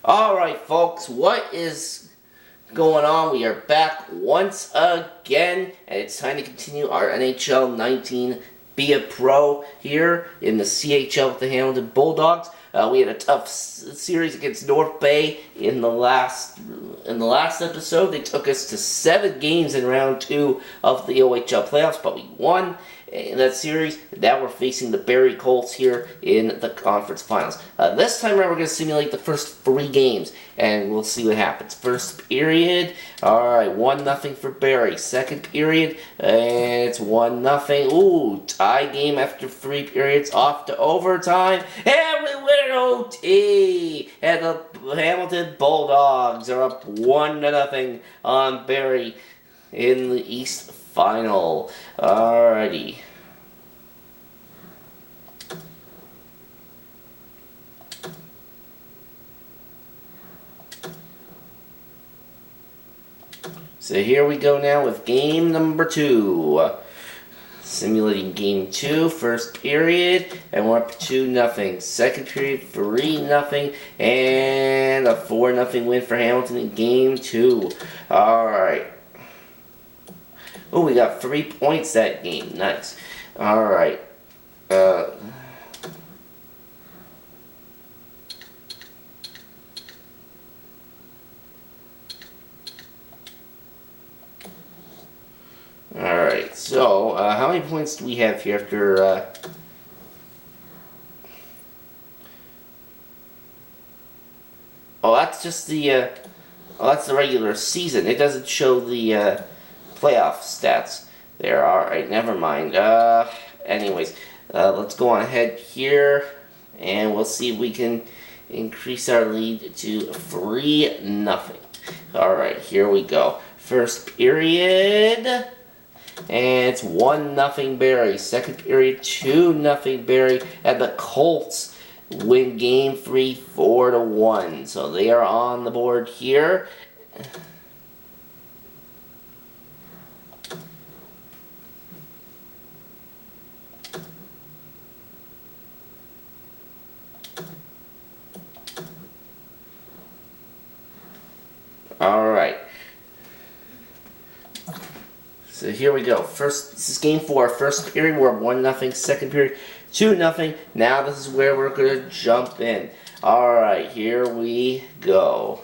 Alright folks, what is going on? We are back once again, and it's time to continue our NHL 19 Be a Pro here in the CHL with the Hamilton Bulldogs. We had a tough series against North Bay in the last episode. They took us to 7 games in round 2 of the OHL playoffs, but we won in that series. Now we're facing the Barrie Colts here in the conference finals. This time around we're going to simulate the first 3 games, and we'll see what happens. First period, alright, 1-0 for Barrie. Second period, and it's 1-0. Ooh, tie game after 3 periods, off to overtime, and we win it OT! And the Hamilton Bulldogs are up 1-0 on Barrie in the East Final. Alrighty. So here we go now with game number 2. Simulating game 2, first period, and we're up 2-0. Second period, 3-0, and a 4-0 win for Hamilton in game 2. Alright. Oh, we got 3 points that game. Nice. Alright. Alright, so, how many points do we have here after, Oh, that's just the, oh, that's the regular season. It doesn't show the, playoff stats there. Alright, never mind. Anyways, let's go on ahead here, and we'll see if we can increase our lead to 3-0. Alright, here we go. First period, and it's 1-0 Barrie. Second period, 2-0 Barrie, and the Colts win game 3, 4-1. So they are on the board here. Alright. So here we go. This is game 4. First period, we're up 1-0. Second period, 2-0. Now this is where we're going to jump in. Alright, here we go.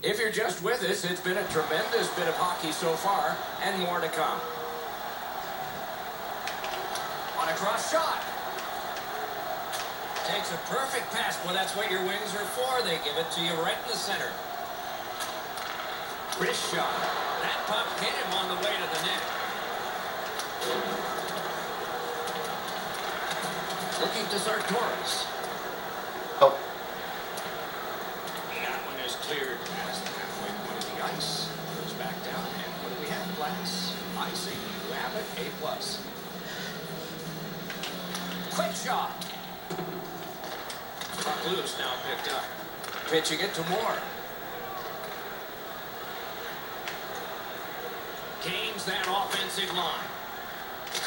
If you're just with us, it's been a tremendous bit of hockey so far, and more to come. On a cross shot. Takes a perfect pass. Well, that's what your wings are for. They give it to you right in the center. Wrist shot. That puck hit him on the way to the net. Looking to Sartoris. Oh. That one is cleared. Ice goes back down, and what do we have? Glass. Icing. You have it. A+. Quick shot. Puck loose, now picked up. Pitching it to Moore. Gains that offensive line.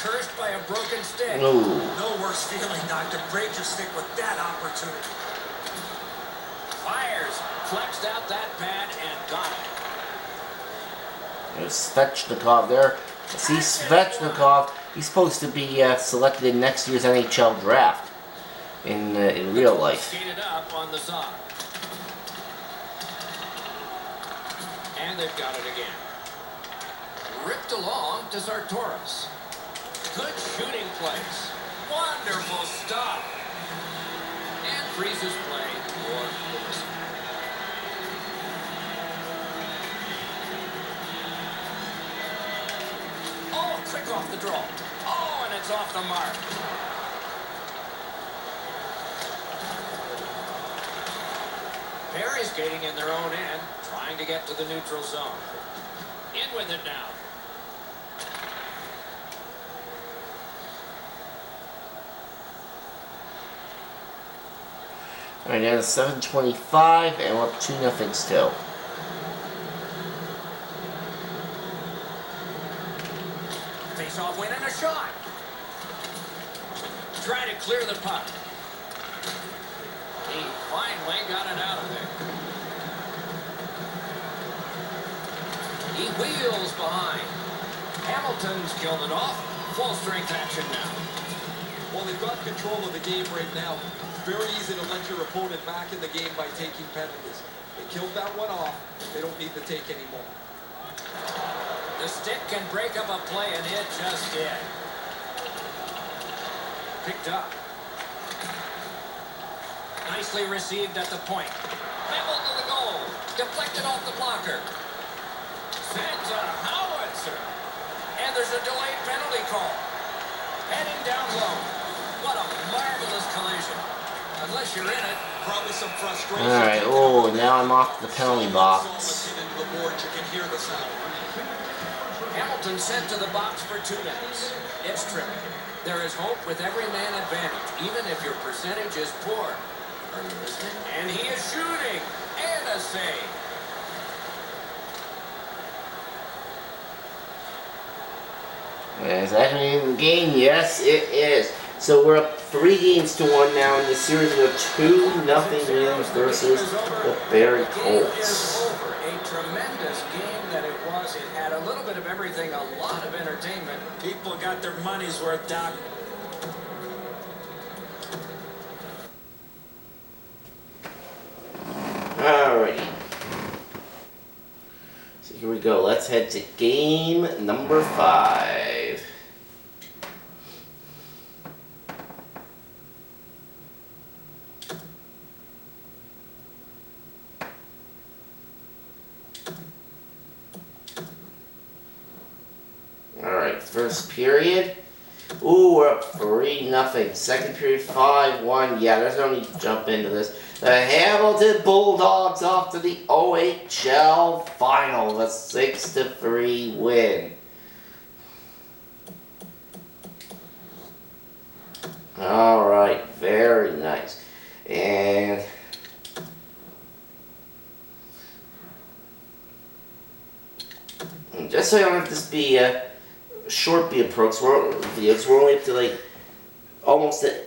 Cursed by a broken stick. Ooh. No worse feeling, Doctor. Break your stick with that opportunity. Fires. Flexed out that pad and got it. There's Svechnikov there. See, Svechnikov, he's supposed to be selected in next year's NHL draft in real life. Skated up on the side. And they've got it again. Ripped along to Sartoris. Good shooting place. Wonderful stop. And freezes play for Lewis. Quick off the draw. Oh, and it's off the mark. Barrie's skating in their own end, trying to get to the neutral zone. In with it now. Alright, now it's 7:25, and we're up 2-0 still. Face-off win and a shot. Try to clear the puck. He finally got it out of there. He wheels behind. Hamilton's killed it off. Full strength action now. Well, they've got control of the game right now. Very easy to let your opponent back in the game by taking penalties. They killed that one off. They don't need to take any more. The stick can break up a play, and it just did. Picked up. Nicely received at the point. Dribbled to the goal. Deflected off the blocker. Sends a howitzer. And there's a delayed penalty call. Heading down low. What a marvelous collision. Unless you're in it. Probably some frustration. Alright, oh, now I'm off the penalty box. Into the board, you can hear the sound. Hamilton sent to the box for 2 minutes. It's tripping. There is hope with every man advantage, even if your percentage is poor. Are you listening? And he is shooting. And a save. Is that in the game? Yes, it is. So we're up 3-1 now in the series. We're 2-0 wins versus the Barrie Colts. A tremendous game that it was. It had a little bit of everything, a lot of entertainment. People got their money's worth, Doc. Alrighty. So here we go. Let's head to game number 5. Alright, first period. Ooh, we're up 3-0. Second period, 5-1. Yeah, there's no need to jump into this. The Hamilton Bulldogs off to the OHL final. A 6-3 win. Alright, very nice. And just so I don't have this be a short videos, we're only up to like almost at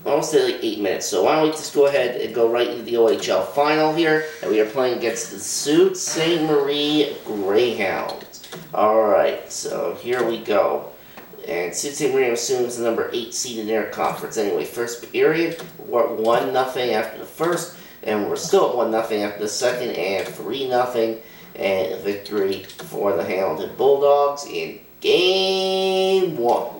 like 8 minutes. So why don't we just go ahead and go right into the OHL final here, and we are playing against the Sault Ste. Marie Greyhounds. Alright, so here we go. And Sault Ste. Marie, I'm assuming, is the number 8 seed in their conference. Anyway, first period, we're at 1-0 after the first, and we're still at 1-0 after the second, and 3-0 and a victory for the Hamilton Bulldogs in Game 1.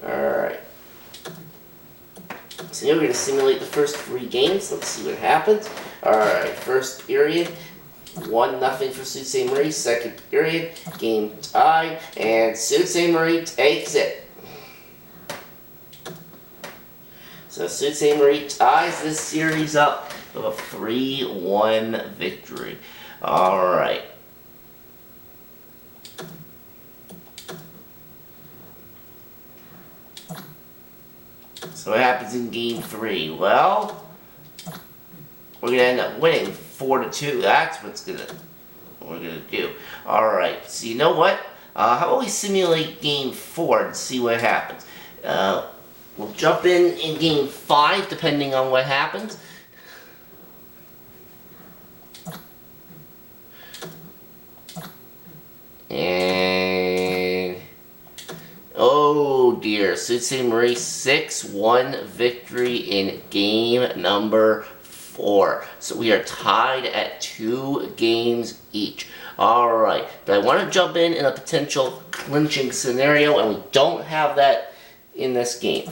Alright. So now we're going to simulate the first 3 games. Let's see what happens. Alright, first period, 1-0 for Sault Ste. Marie. Second period, game tied, and Sault Ste. Marie takes it. So Sault Ste. Marie ties this series up with a 3-1 victory. Alright. So what happens in game 3? Well, we're going to end up winning 4-2. That's what we're going to do. Alright, so you know what? How about we simulate game 4 and see what happens? We'll jump in game 5, depending on what happens. And oh dear, Sault Ste. Marie 6-1 victory in game number 4. So we are tied at 2 games each. Alright, but I want to jump in a potential clinching scenario, and we don't have that in this game.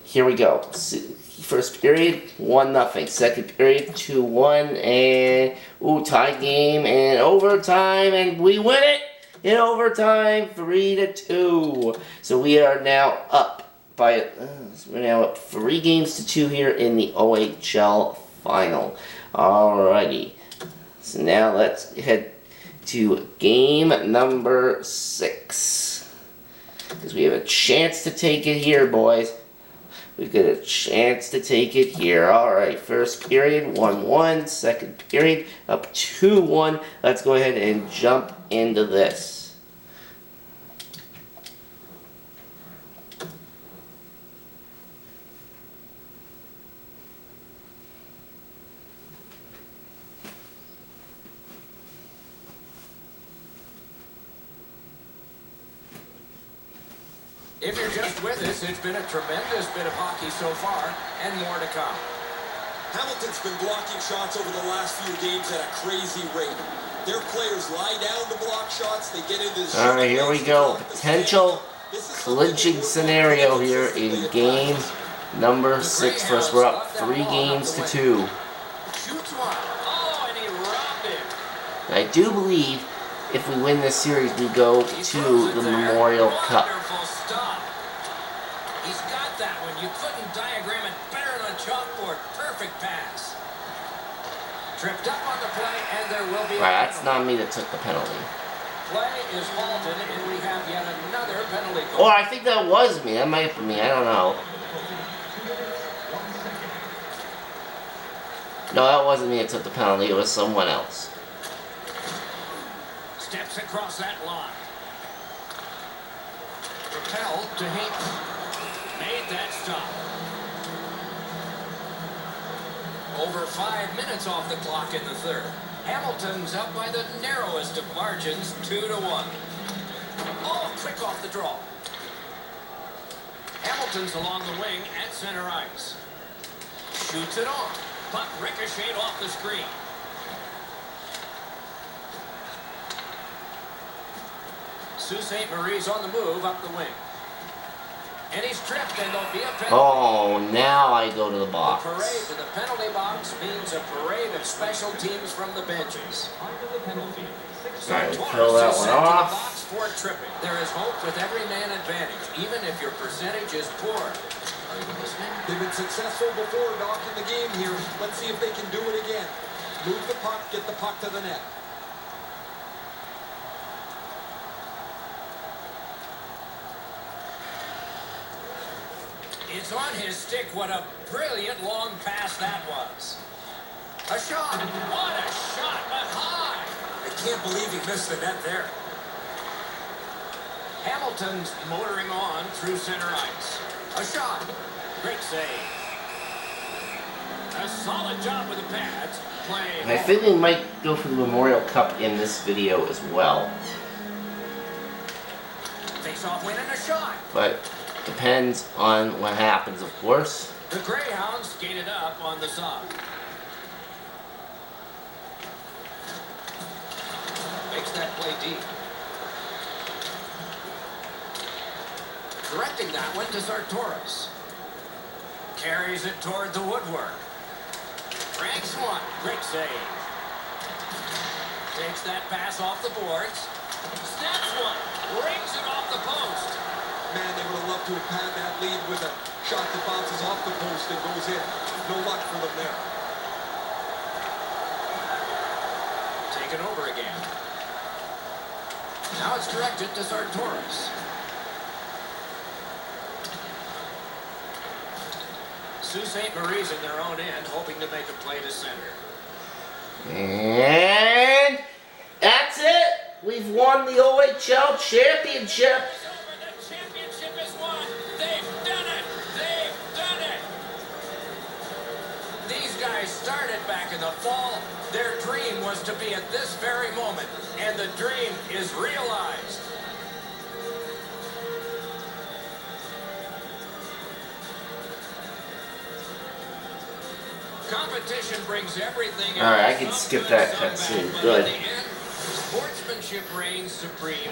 Here we go. First period, 1-0. Second period, 2-1, and ooh, tie game and overtime, and we win it in overtime, 3-2. So we are now up by we're now up 3 games to 2 here in the OHL final. Alrighty. So now let's head to game number 6. Because we have a chance to take it here, boys. We've got a chance to take it here. Alright, first period, 1-1. Second period, up 2-1. Let's go ahead and jump into this. If you're just with us, it's been a tremendous bit of hockey so far, and more to come. Hamilton's been blocking shots over the last few games at a crazy rate. Their players lie down to block shots. They get into the... Alright, here we go. Potential clinching scenario here in game number 6 for us. We're up 3 games to 2. Shoots one. Oh, and he robbed it. I do believe if we win this series, we go to the Memorial Cup. Wonderful stop. He's got that one. You couldn't diagram it better than a chalkboard. Perfect pass. Tripped up on the play, and there will be a Alright, that's not me that took the penalty. play is halted, and we have yet another penalty goal. Oh, I think that was me. That might have been me. I don't know. No, that wasn't me that took the penalty. It was someone else. Steps across that line. Propelled to Hayton. Made that stop. Over 5 minutes off the clock in the third. Hamilton's up by the narrowest of margins, 2-1. Oh, quick off the draw. Hamilton's along the wing at center ice. Shoots it on. Puck ricocheted off the screen. Sault Ste. Marie's on the move up the wing. And he's tripped, and there'll be a penalty. Oh, now I go to the box. The parade to the penalty box means a parade of special teams from the benches. Alright, fill that one off. Box for tripping. There is hope with every man advantage, even if your percentage is poor. Are you listening? They've been successful before knocking the game here. Let's see if they can do it again. Move the puck, get the puck to the net. It's on his stick. What a brilliant long pass that was. A shot. What a shot, but high. I can't believe he missed the net there. Hamilton's motoring on through center ice. A shot. Great save. A solid job with the pads. Play. I think we might go for the Memorial Cup in this video as well. Face-off win and a shot. But depends on what happens, of course. The Greyhounds skated up on the side. Makes that play deep. Directing that one to Sartoris. Carries it toward the woodwork. Ranks one. Great save. Takes that pass off the boards. Snaps one. Rings it off the post. Man, they would have loved to have had that lead with a shot that bounces off the post and goes in. No luck for them there. Taken over again. Now it's directed to Sartoris. Sault Ste. Marie's in their own end, hoping to make a play to center. And that's it. We've won the OHL championship. The championship is won. They've done it. They've done it. These guys started back in the fall. Their dream was to be at this very moment, and the dream is realized. Competition brings everything. All right, I can skip that cutscene. Good. Sportsmanship reigns supreme.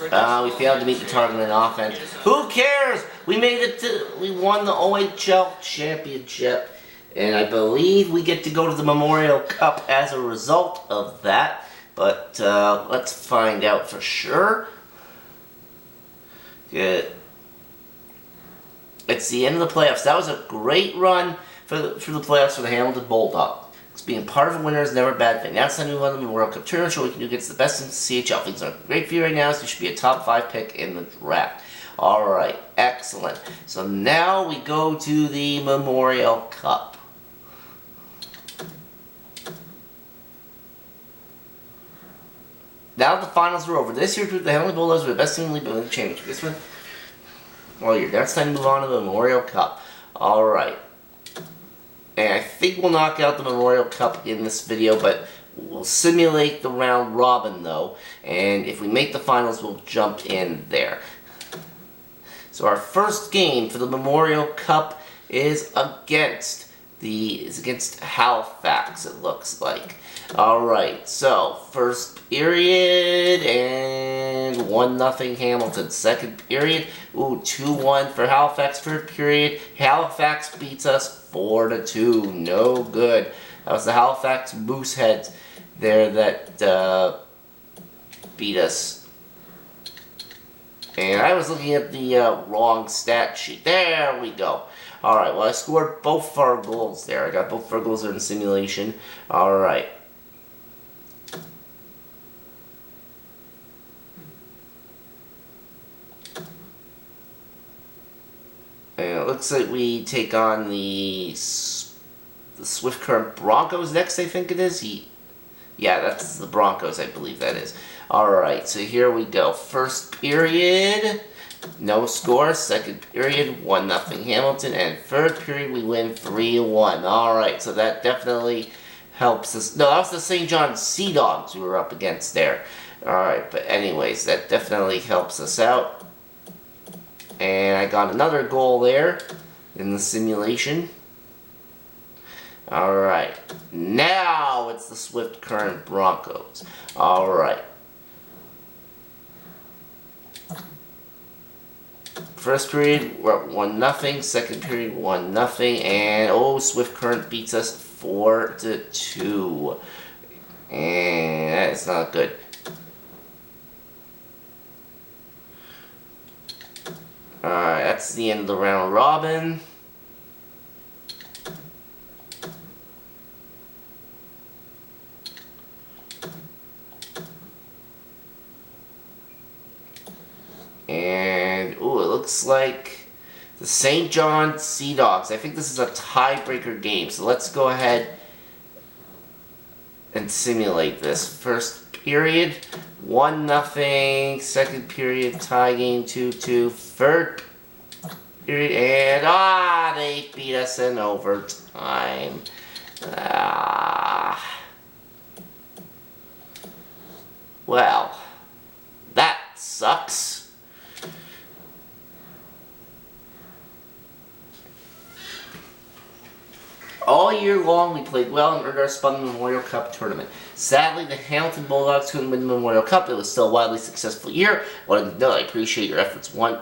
We failed to meet the target in offense. Who cares? We made it to. We won the OHL championship, and I believe we get to go to the Memorial Cup as a result of that. But let's find out for sure. Good. It's the end of the playoffs. That was a great run for the playoffs for the Hamilton Because being part of a winner is never a bad thing. Now it's time to move on to the Memorial Cup tournament, show what we can do against the best in the CHL. Things are great for you right now, so you should be a top 5 pick in the draft. Alright, excellent. So now we go to the Memorial Cup. Now the finals are over. This year, the Hamilton Bulldogs were the best team in the league, but in the championship. This one, all year. Now it's time to move on to the Memorial Cup. Alright. And I think we'll knock out the Memorial Cup in this video, but we'll simulate the round robin, though. And if we make the finals, we'll jump in there. So our first game for the Memorial Cup is against Halifax, it looks like. Alright, so first period and 1-0 Hamilton. Second period, 2-1 for Halifax. Third period, Halifax beats us 4-2. No good. That was the Halifax Mooseheads there that beat us. And I was looking at the wrong stat sheet. There we go. Alright, well I scored both of our goals there. I got both of our goals there in simulation. Alright. And it looks like we take on the Swift Current Broncos next, I think it is. Yeah, that's the Broncos, I believe that is. Alright, so here we go. First period, no score. Second period, 1-0 Hamilton. And third period, we win 3-1. Alright, so that definitely helps us. No, that was the St. John Sea Dogs we were up against there. Alright, but anyways, that definitely helps us out. And I got another goal there in the simulation. Alright, now it's the Swift Current Broncos. Alright. First period, we're at 1-0. Second period, 1-0. And, Swift Current beats us 4-2. And that's not good. Alright, that's the end of the round robin. And, it looks like the St. John Sea Dogs. I think this is a tiebreaker game, so let's go ahead and simulate this. First period, 1-0. Second period, tie game, 2-2. Third period, and they beat us in overtime. Well, that sucks. All year long, we played well and earned our spot in the Memorial Cup tournament. Sadly, the Hamilton Bulldogs couldn't win the Memorial Cup. It was still a wildly successful year. I wanted to know I appreciate your efforts. I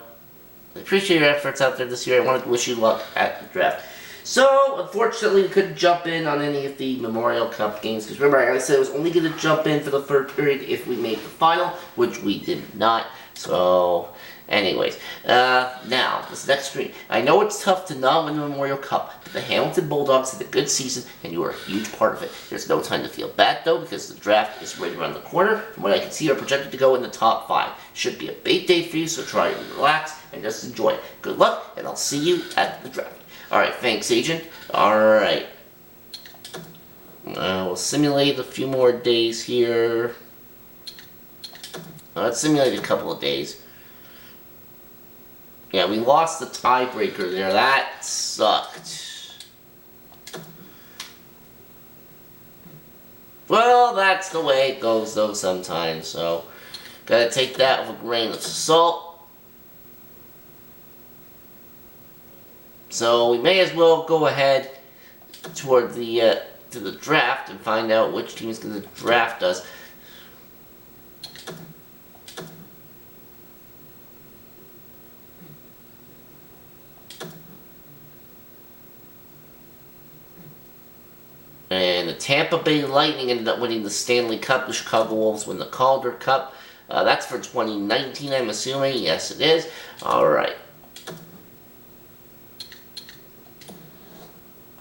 appreciate your efforts out there this year. I wanted to wish you luck at the draft. So, unfortunately, we couldn't jump in on any of the Memorial Cup games. Because remember, I said I was only going to jump in for the third period if we made the final, which we did not. So, anyways, now, this next screen. I know it's tough to not win the Memorial Cup, but the Hamilton Bulldogs had a good season, and you were a huge part of it. There's no time to feel bad, though, because the draft is right around the corner. From what I can see, you're projected to go in the top 5. Should be a big day for you, so try and relax and just enjoy it. Good luck, and I'll see you at the draft. Alright, thanks, Agent. Alright. We'll simulate a few more days here. Let's simulate a couple of days. Yeah, we lost the tiebreaker there. That sucked. Well, that's the way it goes, though, sometimes. So, gotta take that with a grain of salt. So, we may as well go ahead toward the to the draft and find out which team is going to draft us. And the Tampa Bay Lightning ended up winning the Stanley Cup. The Chicago Wolves win the Calder Cup. That's for 2019, I'm assuming. Yes, it is. Alright.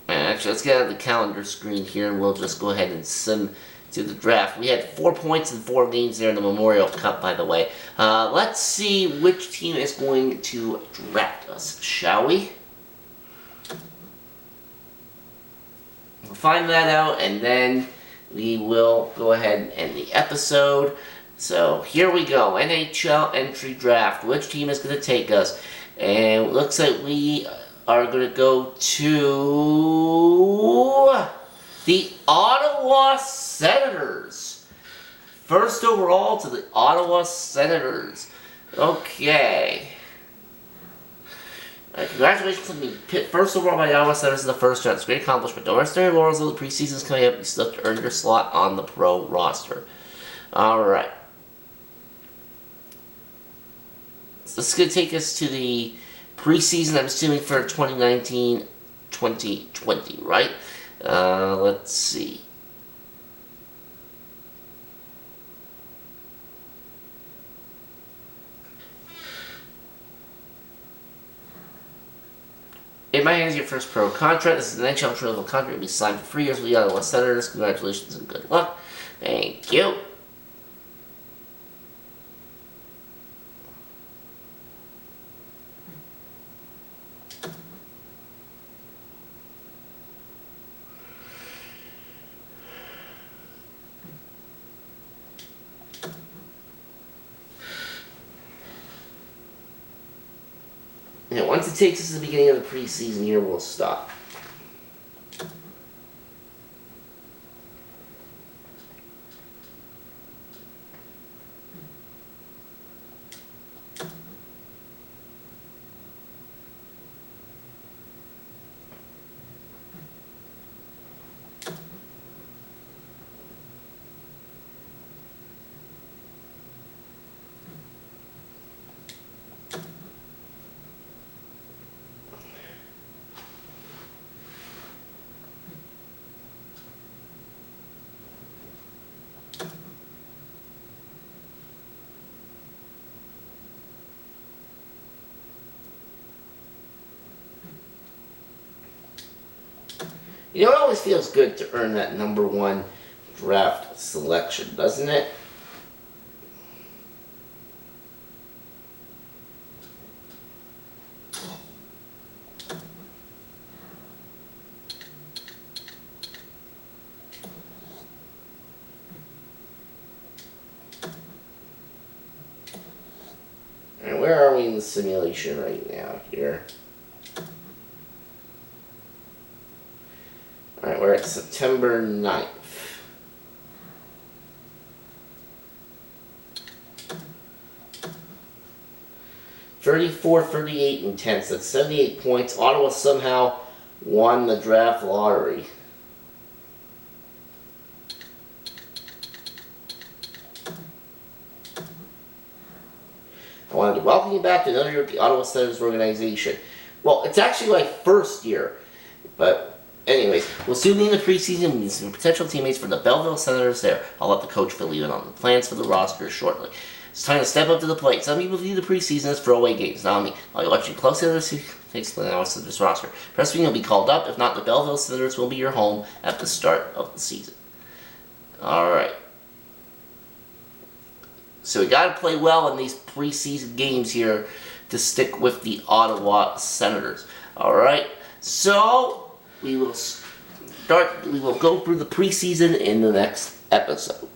And Actually, let's get out of the calendar screen here, and we'll just go ahead and sim to the draft. We had 4 points in 4 games there in the Memorial Cup, by the way. Let's see which team is going to draft us, shall we? We'll find that out, and then we will go ahead and end the episode. So here we go, NHL entry draft. Which team is going to take us? And it looks like we are going to go to the Ottawa Senators. First overall to the Ottawa Senators. Okay. Congratulations on being picked first overall by the Ottawa Senators in the first round. It's a great accomplishment. Don't rest on your laurels though the preseason is coming up. You still have to earn your slot on the pro roster. Alright. So this is going to take us to the preseason, I'm assuming, for 2019-2020, right? Let's see. In my hands, your first pro contract. This is an NHL travel contract. You'll be signed for 3 years with the Ottawa Senators. Congratulations and good luck. Thank you. And once it takes us to the beginning of the preseason year, we'll stop. You know, it always feels good to earn that #1 draft selection, doesn't it? And where are we in the simulation right now here? Alright, we're at September 9th. $34, 38, and 10. So that's 78 points. Ottawa somehow won the draft lottery. I wanted to welcome you back to another year at the Ottawa Senators organization. Well, it's actually my first year, but anyways, we'll soon be in the preseason and meet some potential teammates for the Belleville Senators there. I'll let the coach fill you in on the plans for the roster shortly. It's time to step up to the plate. Some people view the preseason as throwaway games, not me. I'll be watching closely to explain the Senators roster. Preston will be called up. If not, the Belleville Senators will be your home at the start of the season. Alright. So we got to play well in these preseason games here to stick with the Ottawa Senators. Alright. So we will go through the preseason in the next episode.